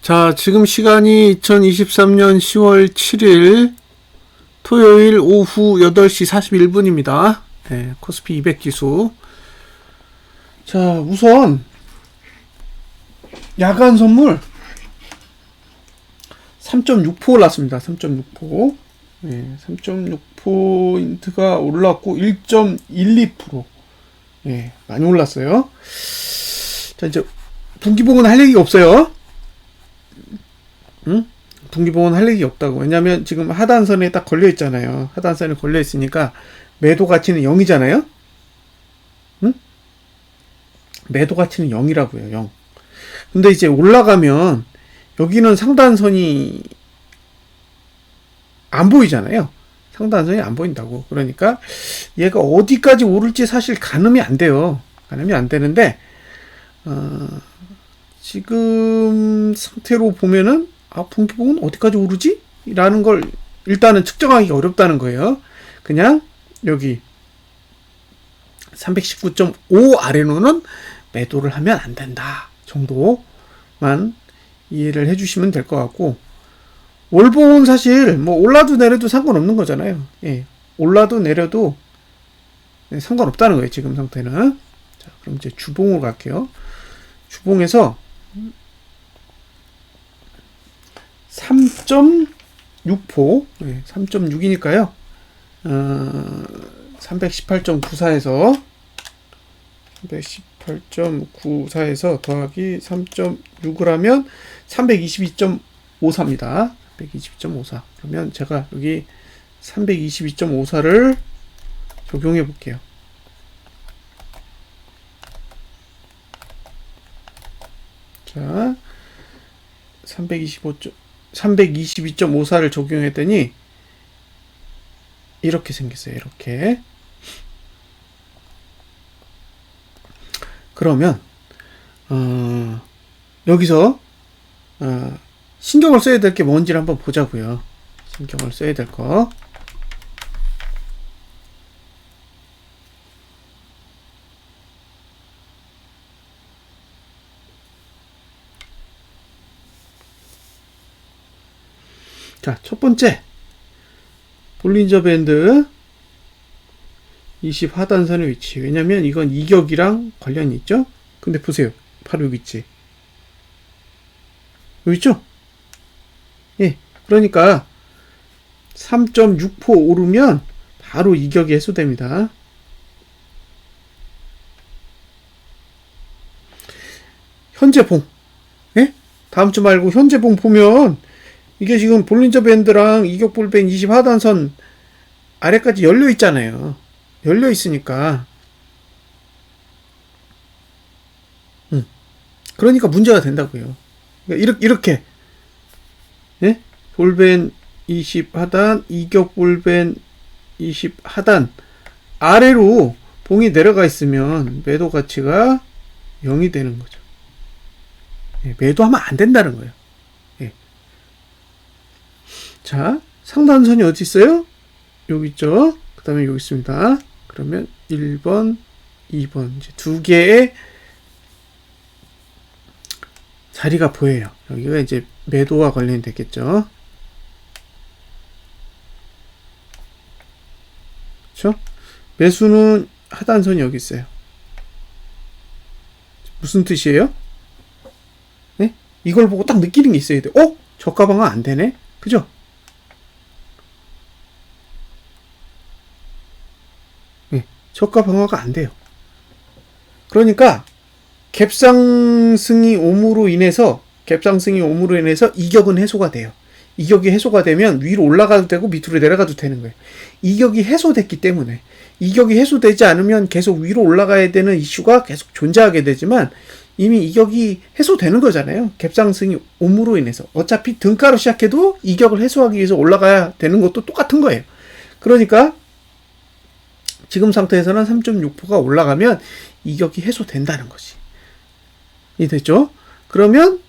자, 지금 시간이 2023년 10월 7일 토요일 오후 8시 41분입니다. 네, 코스피 200 지수. 자, 우선 야간 선물 3.6% 올랐습니다. 3.6%. 네, 3.6포인트가 올랐고 1.12%. 네, 많이 올랐어요. 자, 이제 분기봉은 할 얘기가 없어요. 응? 분기봉은 할 얘기 없다고. 왜냐면 지금 하단선에 딱 걸려 있잖아요. 하단선에 걸려 있으니까 매도 가치는 0이잖아요. 응? 매도 가치는 0이라고요. 0. 근데 이제 올라가면 여기는 상단선이 안 보이잖아요. 상단선이 안 보인다고. 그러니까 얘가 어디까지 오를지 사실 가늠이 안 돼요. 가늠이 안 되는데 지금 상태로 보면은 분기봉은 어디까지 오르지? 라는 걸 일단은 측정하기 어렵다는 거예요. 그냥 여기 319.5 아래로는 매도를 하면 안 된다 정도만 이해를 해주시면 될 것 같고, 월봉은 사실 뭐 올라도 내려도 상관없는 거잖아요. 예, 올라도 내려도 상관없다는 거예요. 지금 상태는. 자, 그럼 이제 주봉으로 갈게요. 주봉에서 3.6포, 3.6이니까요. 318.94에서 318.94에서 더하기 3.6을 하면 322.54입니다. 322.54. 그러면 제가 여기 322.54를 적용해 볼게요. 자, 322.54를 적용했더니 이렇게 생겼어요. 이렇게. 그러면 여기서 신경을 써야 될 게 뭔지를 한번 보자고요. 신경을 써야 될 거. 자, 첫 번째 볼린저 밴드 20 하단선의 위치. 왜냐면 이건 이격이랑 관련이 있죠. 근데 보세요. 바로 여기 있지. 여기 있죠? 예. 그러니까 3.6포 오르면 바로 이격이 해소됩니다. 현재 봉. 예? 다음 주 말고 현재 봉 보면 이게 지금 볼린저 밴드랑 이격 볼펜 20 하단선 아래까지 열려 있잖아요. 열려 있으니까. 그러니까 문제가 된다고요. 그러니까 이렇게 예? 볼펜 20 하단, 이격 볼펜 20 하단 아래로 봉이 내려가 있으면 매도 가치가 0이 되는 거죠. 예, 매도하면 안 된다는 거예요. 예. 자, 상단선이 어디 있어요? 여기 있죠. 그 다음에 여기 있습니다. 그러면 1번, 2번 이제 두 개의 자리가 보여요. 여기가 이제 매도와 관련이 되겠죠. 그렇죠? 매수는 하단선이 여기 있어요. 무슨 뜻이에요? 네? 이걸 보고 딱 느끼는 게 있어야 돼. 저가 방어 안 되네? 그죠? 네, 저가 방어가 안 돼요. 그러니까 갭상승이 옴으로 인해서 이격은 해소가 돼요. 이격이 해소가 되면 위로 올라가도 되고 밑으로 내려가도 되는 거예요. 이격이 해소됐기 때문에. 이격이 해소되지 않으면 계속 위로 올라가야 되는 이슈가 계속 존재하게 되지만 이미 이격이 해소되는 거잖아요. 갭상승이 옴으로 인해서. 어차피 등가로 시작해도 이격을 해소하기 위해서 올라가야 되는 것도 똑같은 거예요. 그러니까 지금 상태에서는 3.6%가 올라가면 이격이 해소된다는 거지. 이해됐죠? 그러면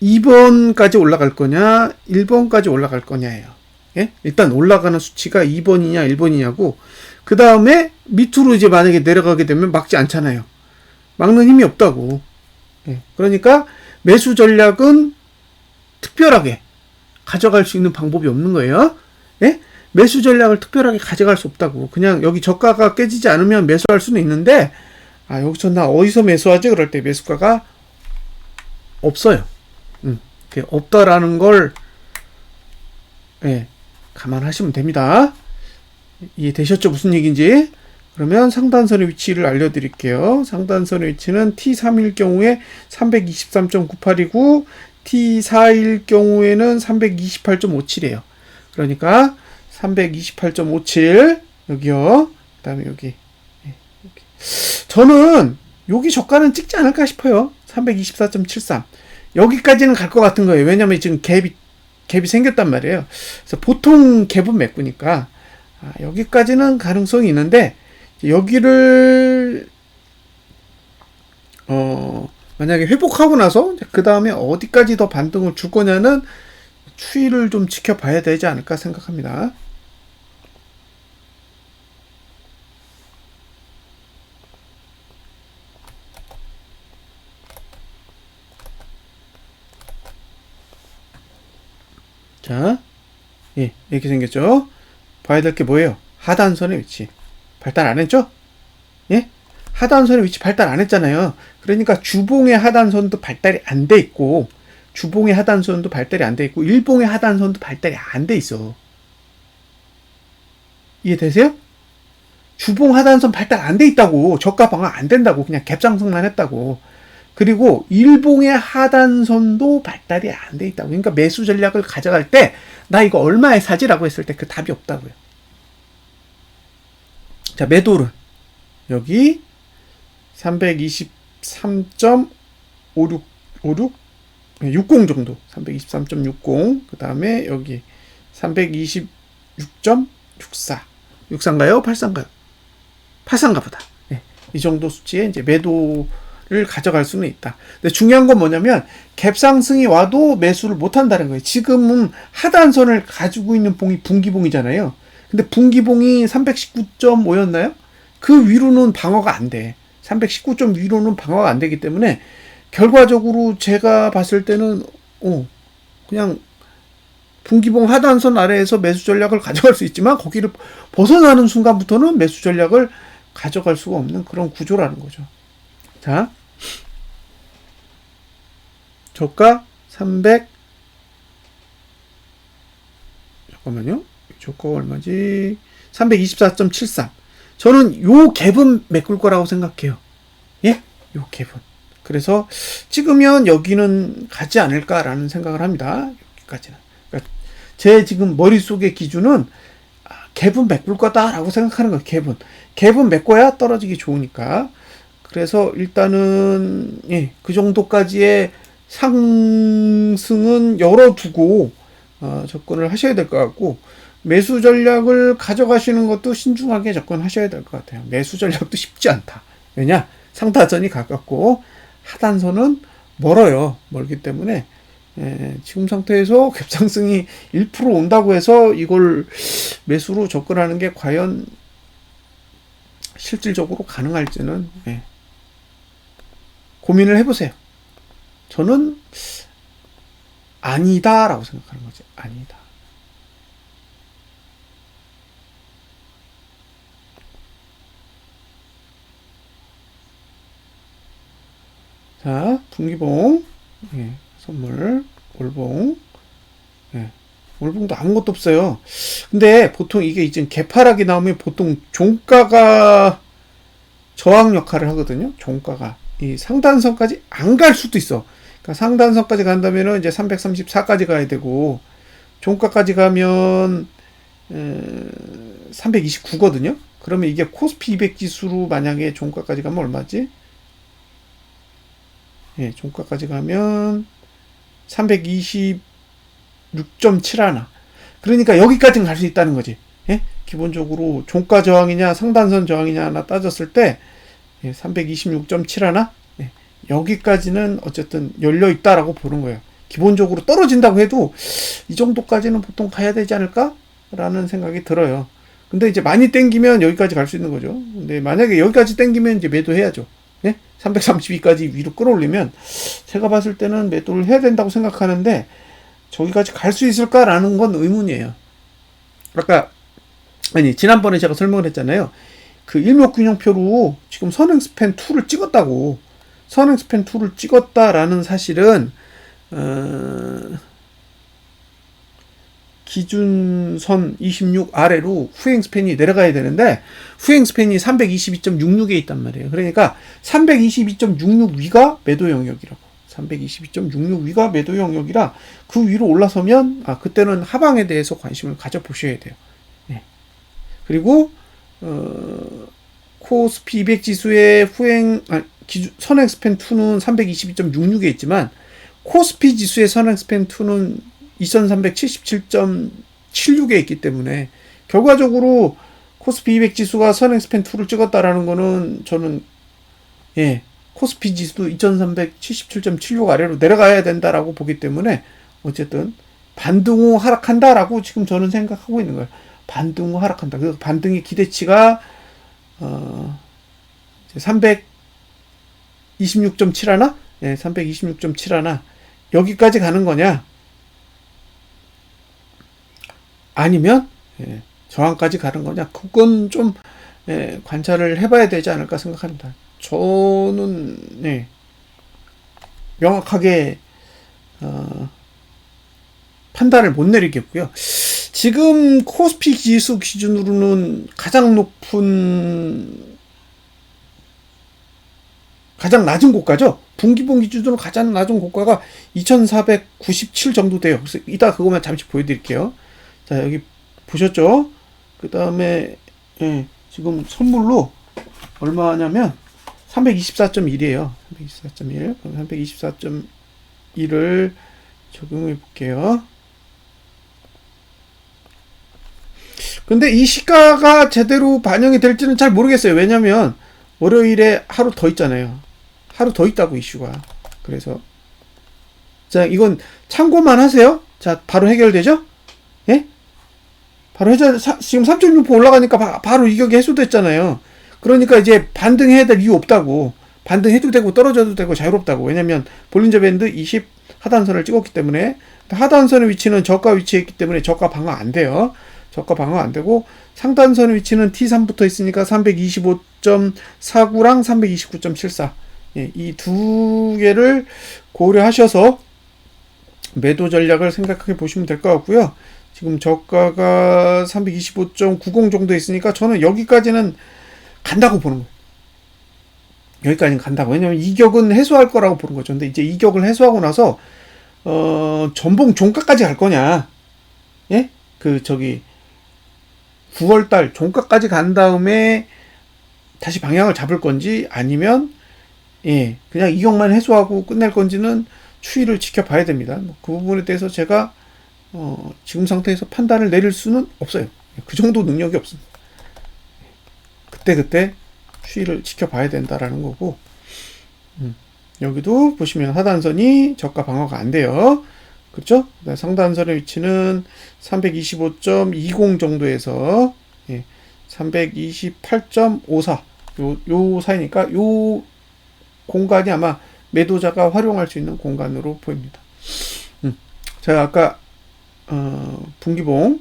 2번까지 올라갈 거냐 1번까지 올라갈 거냐예요. 예? 일단 올라가는 수치가 2번이냐 1번이냐고, 그 다음에 밑으로 이제 만약에 내려가게 되면 막지 않잖아요. 막는 힘이 없다고. 예. 그러니까 매수 전략은 특별하게 가져갈 수 있는 방법이 없는 거예요. 예? 매수 전략을 특별하게 가져갈 수 없다고. 그냥 여기 저가가 깨지지 않으면 매수할 수는 있는데, 여기서 나 어디서 매수하지? 그럴 때 매수가가 없어요. 없다라는 걸, 예, 감안하시면 됩니다. 이해되셨죠? 무슨 얘기인지? 그러면 상단선의 위치를 알려드릴게요. 상단선의 위치는 T3일 경우에 323.98이고, T4일 경우에는 328.57이에요. 그러니까 328.57 여기요. 그 다음에 여기. 저는 여기 저가는 찍지 않을까 싶어요. 324.73 여기까지는 갈 것 같은 거예요. 왜냐면 지금 갭이 생겼단 말이에요. 그래서 보통 갭은 메꾸니까 여기까지는 가능성이 있는데, 여기를 만약에 회복하고 나서 그 다음에 어디까지 더 반등을 줄 거냐는 추이를 좀 지켜봐야 되지 않을까 생각합니다. 자, 예, 이렇게 생겼죠. 봐야 될 게 뭐예요? 하단선의 위치 발달 안 했죠? 예? 하단선의 위치 발달 안 했잖아요. 그러니까 주봉의 하단선도 발달이 안 돼 있고, 주봉의 하단선도 발달이 안 돼 있고, 일봉의 하단선도 발달이 안 돼 있어. 이해되세요? 주봉 하단선 발달 안 돼 있다고. 저가 방어 안 된다고. 그냥 갭상승만 했다고. 그리고 일봉의 하단선도 발달이 안 돼 있다고. 그러니까 매수 전략을 가져갈 때 나 이거 얼마에 사지라고 했을 때 그 답이 없다고요. 자, 매도를 여기 323.56 60 정도, 323.60, 그 다음에 여기 326.64, 64인가요? 84인가요? 84인가 보다. 네, 이 정도 수치에 이제 매도를 가져갈 수는 있다. 근데 중요한 건 뭐냐면 갭 상승이 와도 매수를 못 한다는 거예요. 지금은 하단선을 가지고 있는 봉이 분기봉이잖아요. 근데 분기봉이 319.5였나요? 그 위로는 방어가 안 돼. 319점 위로는 방어가 안 되기 때문에 결과적으로 제가 봤을 때는 그냥 분기봉 하단선 아래에서 매수 전략을 가져갈 수 있지만 거기를 벗어나는 순간부터는 매수 전략을 가져갈 수가 없는 그런 구조라는 거죠. 자, 저가 300 잠깐만요. 저가가 얼마지? 324.73. 저는 요 갭은 메꿀 거라고 생각해요. 예? 요 갭은. 그래서 찍으면 여기는 가지 않을까라는 생각을 합니다. 여기까지는. 그러니까 제 지금 머릿속의 기준은 갭은 메꿀 거다라고 생각하는 거예요. 갭은 메꿔야 떨어지기 좋으니까. 그래서 일단은 그 정도까지의 상승은 열어두고 접근을 하셔야 될 것 같고, 매수 전략을 가져가시는 것도 신중하게 접근하셔야 될 것 같아요. 매수 전략도 쉽지 않다. 왜냐? 상단선이 가깝고 하단선은 멀어요. 멀기 때문에 지금 상태에서 갭상승이 1% 온다고 해서 이걸 매수로 접근하는 게 과연 실질적으로 가능할지는 고민을 해보세요. 저는 아니다라고 생각하는 거지. 아니다. 자, 분기봉, 선물, 올봉, 올봉도 아무것도 없어요. 근데 보통 이게 이제 개파락이 나오면 보통 종가가 저항 역할을 하거든요. 종가가 이 상단선까지 안 갈 수도 있어. 그러니까 상단선까지 간다면은 이제 334까지 가야 되고, 종가까지 가면 329거든요. 그러면 이게 코스피 200 지수로 만약에 종가까지 가면 얼마지? 종가까지 가면 326.71. 그러니까 여기까지는 갈 수 있다는 거지. 기본적으로 종가 저항이냐 상단선 저항이냐 하나 따졌을 때 326.71. 여기까지는 어쨌든 열려 있다라고 보는 거예요. 기본적으로 떨어진다고 해도 이 정도까지는 보통 가야 되지 않을까? 라는 생각이 들어요. 근데 이제 많이 땡기면 여기까지 갈 수 있는 거죠. 근데 만약에 여기까지 땡기면 이제 매도해야죠. 332까지 위로 끌어올리면 제가 봤을 때는 매도를 해야 된다고 생각하는데, 저기까지 갈 수 있을까라는 건 의문이에요. 지난번에 제가 설명을 했잖아요. 그 일목균형표로 지금 선행스팬 2를 찍었다고. 선행스팬 2를 찍었다라는 사실은, 기준선 26 아래로 후행스팬이 내려가야 되는데, 후행스팬이 322.66에 있단 말이에요. 그러니까 322.66 위가 매도 영역이라고. 322.66 위가 매도 영역이라 그 위로 올라서면, 그때는 하방에 대해서 관심을 가져보셔야 돼요. 네. 그리고, 코스피 200 지수의 선행스팬 2는 322.66에 있지만, 코스피 지수의 선행스팬 2는 2377.76에 있기 때문에, 결과적으로 코스피 200 지수가 선행스팬 2를 찍었다라는 거는 저는, 코스피 지수도 2377.76 아래로 내려가야 된다라고 보기 때문에, 어쨌든 반등 후 하락한다라고 지금 저는 생각하고 있는 거예요. 반등 후 하락한다. 그 반등의 기대치가 326.7 하나? 326.7 하나. 여기까지 가는 거냐? 아니면 저항까지 가는 거냐? 그건 좀 관찰을 해봐야 되지 않을까 생각합니다. 저는 명확하게 판단을 못 내리겠고요. 지금 코스피 지수 기준으로는 가장 낮은 고가죠. 분기봉 기준으로 가장 낮은 고가가 2497 정도 돼요. 그래서 이따 그것만 잠시 보여드릴게요. 자, 여기 보셨죠? 그 다음에 지금 선물로 얼마냐면 324.1이에요. 324.1. 그럼 324.1을 적용해 볼게요. 근데 이 시가가 제대로 반영이 될지는 잘 모르겠어요. 왜냐면 월요일에 하루 더 있잖아요. 하루 더 있다고 이슈가. 그래서 자, 이건 참고만 하세요. 자, 바로 해결되죠? 예? 바로 지금 3.6% 올라가니까 바로 이격이 해소됐잖아요. 그러니까 이제 반등해야 될 이유 없다고. 반등해도 되고 떨어져도 되고 자유롭다고. 왜냐면 볼린저 밴드 20 하단선을 찍었기 때문에, 하단선의 위치는 저가 위치에 있기 때문에 저가 방어 안 돼요. 저가 방어 안 되고, 상단선의 위치는 T3부터 있으니까 325.49랑 329.74. 이 두 개를 고려하셔서 매도 전략을 생각해 보시면 될 것 같고요. 지금 저가가 325.90 정도 있으니까 저는 여기까지는 간다고 보는 거예요. 여기까지는 간다고. 왜냐면 이격은 해소할 거라고 보는 거죠. 근데 이제 이격을 해소하고 나서 전봉 종가까지 갈 거냐? 9월달 종가까지 간 다음에 다시 방향을 잡을 건지, 아니면 그냥 이격만 해소하고 끝낼 건지는 추이를 지켜봐야 됩니다. 그 부분에 대해서 제가 지금 상태에서 판단을 내릴 수는 없어요. 그 정도 능력이 없습니다. 그때 추이를 지켜봐야 된다라는 거고, 여기도 보시면 하단선이 저가 방어가 안 돼요. 그렇죠? 상단선의 위치는 325.20 정도에서 328.54 요 사이니까 요 공간이 아마 매도자가 활용할 수 있는 공간으로 보입니다. 제가 아까 분기봉의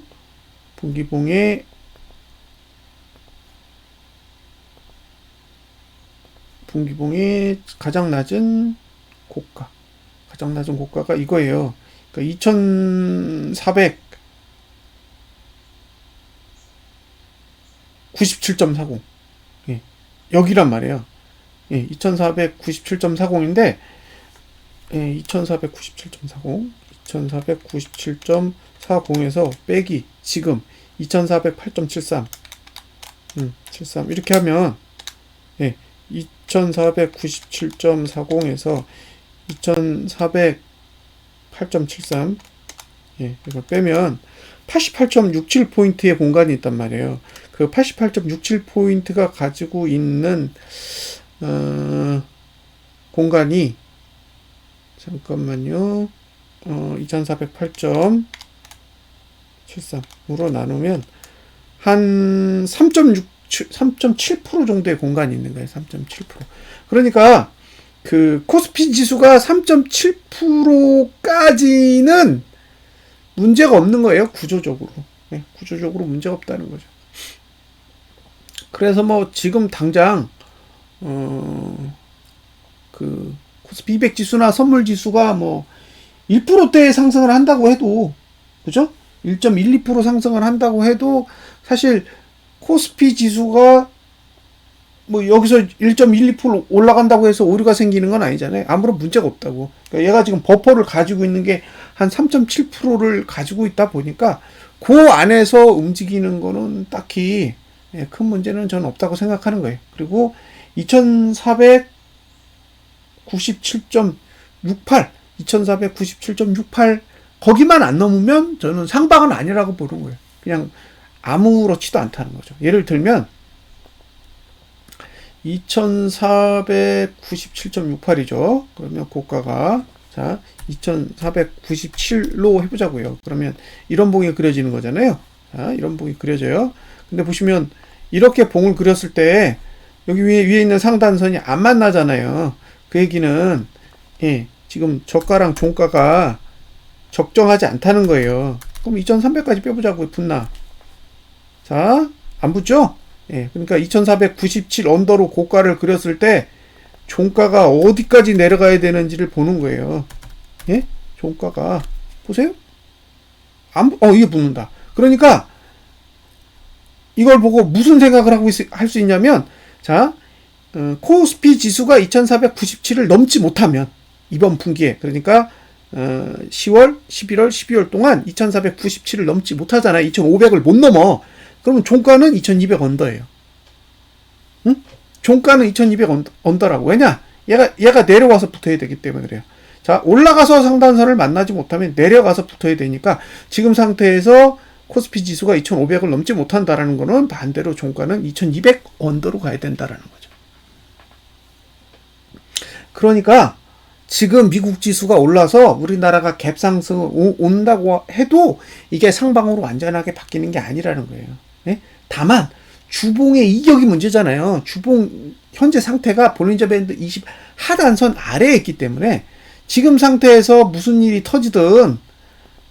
가장 낮은 고가가 이거예요. 그러니까 2497.40. 여기란 말이에요. 2497.40인데 2497.40에서 빼기 지금 2408.73 73 이렇게 하면 2497.40에서 2408.73 이걸 빼면 88.67포인트의 공간이 있단 말이에요. 그 88.67포인트가 가지고 있는 공간이, 잠깐만요, 2408.73으로 나누면 한 3.7% 정도의 공간이 있는 거예요. 3.7%. 그러니까 그 코스피 지수가 3.7%까지는 문제가 없는 거예요. 구조적으로. 네, 구조적으로 문제가 없다는 거죠. 그래서 뭐 지금 당장 그 코스피 200 지수나 선물 지수가 뭐 1%대 상승을 한다고 해도, 그죠? 1.12% 상승을 한다고 해도 사실 코스피 지수가 뭐 여기서 1.12% 올라간다고 해서 오류가 생기는 건 아니잖아요. 아무런 문제가 없다고. 그러니까 얘가 지금 버퍼를 가지고 있는 게 한 3.7%를 가지고 있다 보니까 그 안에서 움직이는 거는 딱히 큰 문제는 저는 없다고 생각하는 거예요. 그리고 2497.68 거기만 안 넘으면 저는 상방은 아니라고 보는 거예요. 그냥 아무렇지도 않다는 거죠. 예를 들면 2497.68이죠. 그러면 고가가 자 2497로 해보자고요. 그러면 이런 봉이 그려지는 거잖아요. 자, 이런 봉이 그려져요. 근데 보시면 이렇게 봉을 그렸을 때 여기 위에 있는 상단선이 안 만나잖아요. 그 얘기는 지금 저가랑 종가가 적정하지 않다는 거예요. 그럼 2300까지 빼보자고요. 붙나? 자, 안 붙죠? 그러니까 2497 언더로 고가를 그렸을 때 종가가 어디까지 내려가야 되는지를 보는 거예요. 종가가 보세요. 이게 붙는다. 그러니까 이걸 보고 무슨 생각을 하고 할 수 있냐면, 자, 코스피 지수가 2497을 넘지 못하면 이번 분기에, 그러니까 10월, 11월, 12월 동안 2497을 넘지 못하잖아요. 2500을 못 넘어. 그러면 종가는 2200 언더예요. 응? 종가는 2200 언더라고. 왜냐? 얘가 내려와서 붙어야 되기 때문에 그래요. 자, 올라가서 상단선을 만나지 못하면 내려가서 붙어야 되니까 지금 상태에서 코스피 지수가 2500을 넘지 못한다라는 거는 반대로 종가는 2200 언더로 가야 된다라는 거죠. 그러니까 지금 미국 지수가 올라서 우리나라가 갭상승을 온다고 해도 이게 상방으로 완전하게 바뀌는 게 아니라는 거예요. 다만 주봉의 이격이 문제잖아요. 주봉 현재 상태가 볼린저 밴드 20 하단선 아래에 있기 때문에 지금 상태에서 무슨 일이 터지든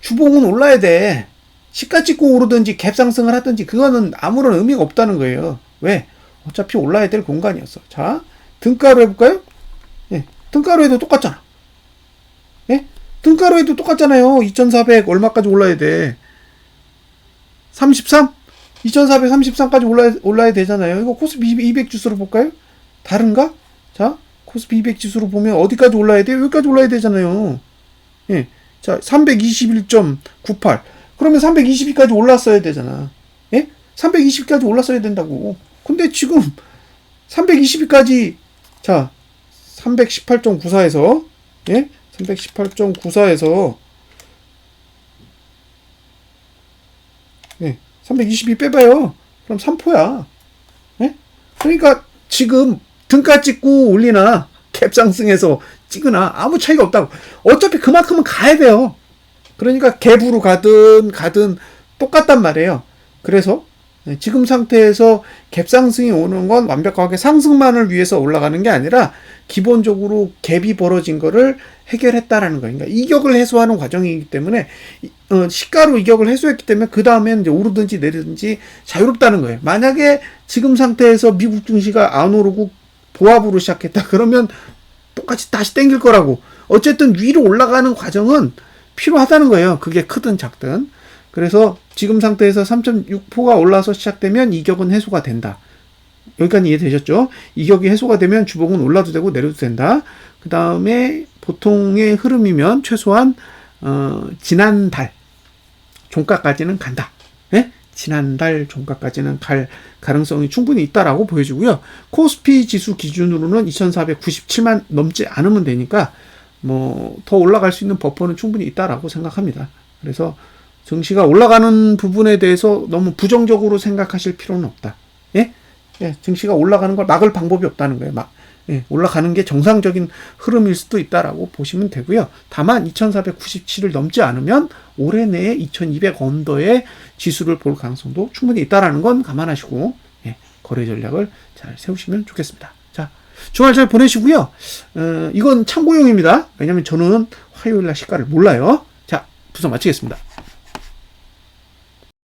주봉은 올라야 돼. 시가 찍고 오르든지 갭상승을 하든지 그거는 아무런 의미가 없다는 거예요. 왜? 어차피 올라야 될 공간이었어. 자, 등가로 해볼까요? 등가로 해도 똑같잖아. 등가로 해도 똑같잖아요. 2400 얼마까지 올라야 돼? 33? 2433까지 올라야 되잖아요. 이거 코스피 200 지수로 볼까요? 다른가? 자, 코스피 200 지수로 보면 어디까지 올라야 돼요? 여기까지 올라야 되잖아요. 자, 321.98. 그러면 322까지 올랐어야 되잖아. 320까지 올랐어야 된다고. 근데 지금 322까지, 자, 318.94에서 318.94에서 322 빼봐요. 그럼 3포야. 그러니까 지금 등가 찍고 올리나 갭상승해서 찍으나 아무 차이가 없다고. 어차피 그만큼은 가야 돼요. 그러니까 갭으로 가든 똑같단 말이에요. 그래서 지금 상태에서 갭상승이 오는 건 완벽하게 상승만을 위해서 올라가는 게 아니라 기본적으로 갭이 벌어진 거를 해결했다라는 거예요. 그러니까 이격을 해소하는 과정이기 때문에 시가로 이격을 해소했기 때문에 그 다음에는 이제 오르든지 내리든지 자유롭다는 거예요. 만약에 지금 상태에서 미국 증시가 안 오르고 보합으로 시작했다 그러면 똑같이 다시 땡길 거라고. 어쨌든 위로 올라가는 과정은 필요하다는 거예요. 그게 크든 작든. 그래서 지금 상태에서 3.6포가 올라서 시작되면 이격은 해소가 된다. 여기까지 이해되셨죠? 이격이 해소가 되면 주봉은 올라도 되고 내려도 된다. 그 다음에 보통의 흐름이면 최소한 지난달 종가까지는 간다. 지난달 종가까지는 갈 가능성이 충분히 있다라고 보여지고요. 코스피 지수 기준으로는 2497만 넘지 않으면 되니까 뭐 더 올라갈 수 있는 버퍼는 충분히 있다라고 생각합니다. 그래서 증시가 올라가는 부분에 대해서 너무 부정적으로 생각하실 필요는 없다. 증시가 올라가는 걸 막을 방법이 없다는 거예요. 올라가는 게 정상적인 흐름일 수도 있다라고 보시면 되고요. 다만 2497을 넘지 않으면 올해 내에 2200 언더의 지수를 볼 가능성도 충분히 있다라는 건 감안하시고 거래 전략을 잘 세우시면 좋겠습니다. 자, 주말 잘 보내시고요. 이건 참고용입니다. 왜냐면 저는 화요일날 시가를 몰라요. 자, 분석 마치겠습니다.